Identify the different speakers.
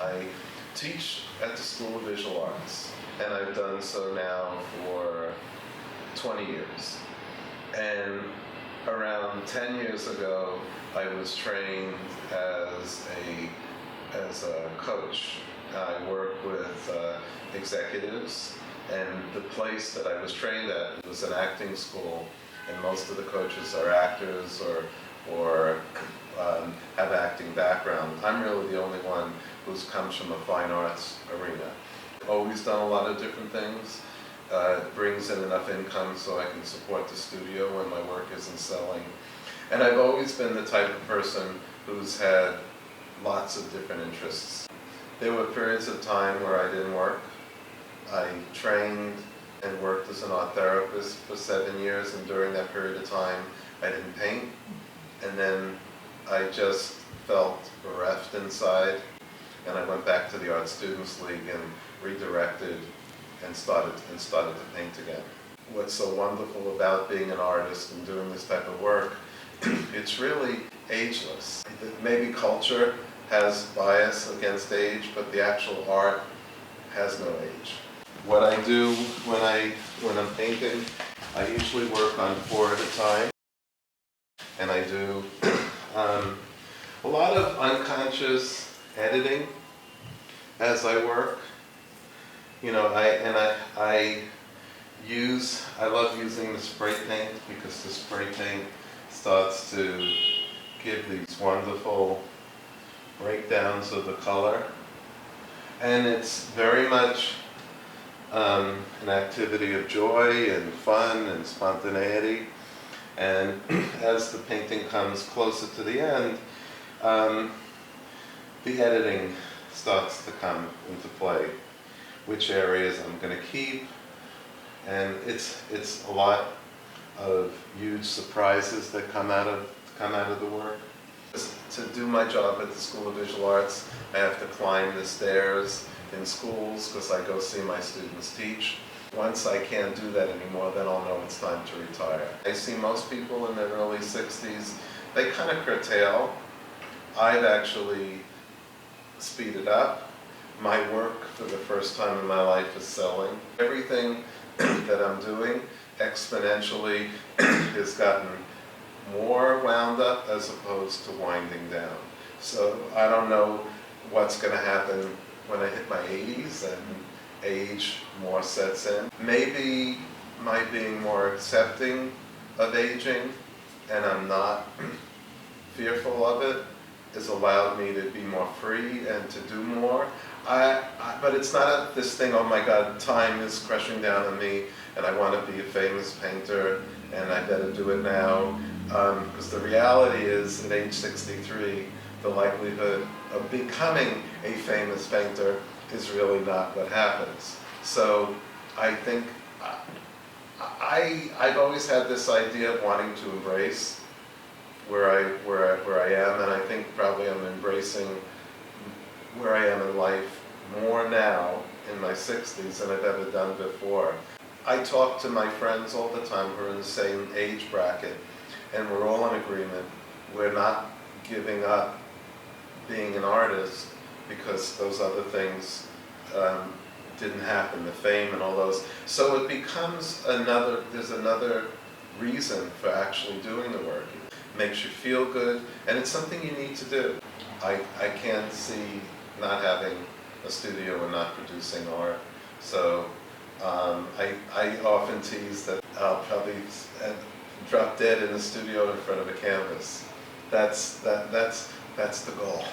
Speaker 1: I teach at the School of Visual Arts, and I've done so now for 20 years. And around 10 years ago, I was trained as a coach. I work with executives, and the place that I was trained at was an acting school, and most of the coaches are actors or have acting background. I'm really the only one who comes from a fine arts arena. Always done a lot of different things. It brings in enough income so I can support the studio when my work isn't selling. And I've always been the type of person who's had lots of different interests. There were periods of time where I didn't work. I trained and worked as an art therapist for 7 years, and during that period of time I didn't paint. And then I just felt bereft inside, and I went back to the Art Students League and redirected and started to paint again. What's so wonderful about being an artist and doing this type of work, it's really ageless. Maybe culture has bias against age, but the actual art has no age. What I do when I'm painting, I usually work on 4 at a time, and I do a lot of unconscious editing as I work. You know, I love using the spray paint, because the spray paint starts to give these wonderful breakdowns of the color. And it's very much an activity of joy and fun and spontaneity. And as the painting comes closer to the end, the editing starts to come into play. Which areas I'm going to keep, and it's a lot of huge surprises that come out of the work. To do my job at the School of Visual Arts, I have to climb the stairs in schools because I go see my students teach. Once I can't do that anymore, then I'll know it's time to retire. I see most people in their early 60s, they kind of curtail. I've actually speeded up. My work for the first time in my life is selling. Everything that I'm doing exponentially has gotten more wound up as opposed to winding down. So I don't know what's going to happen when I hit my 80s and age more sets in. Maybe my being more accepting of aging, and I'm not fearful of it, has allowed me to be more free and to do more. But it's not this thing, oh my God, time is crushing down on me and I want to be a famous painter and I better do it now. Because the reality is, at age 63, the likelihood of becoming a famous painter is really not what happens. So I think I've always had this idea of wanting to embrace where I am, and I think probably I'm embracing where I am in life more now in my 60s than I've ever done before. I talk to my friends all the time who are in the same age bracket, and we're all in agreement. We're not giving up being an artist because those other things didn't happen, the fame and all those. So it becomes there's another reason for actually doing the work. It makes you feel good, and it's something you need to do. I can't see not having a studio and not producing art. So I often tease that I'll probably drop dead in the studio in front of a canvas. That's the goal.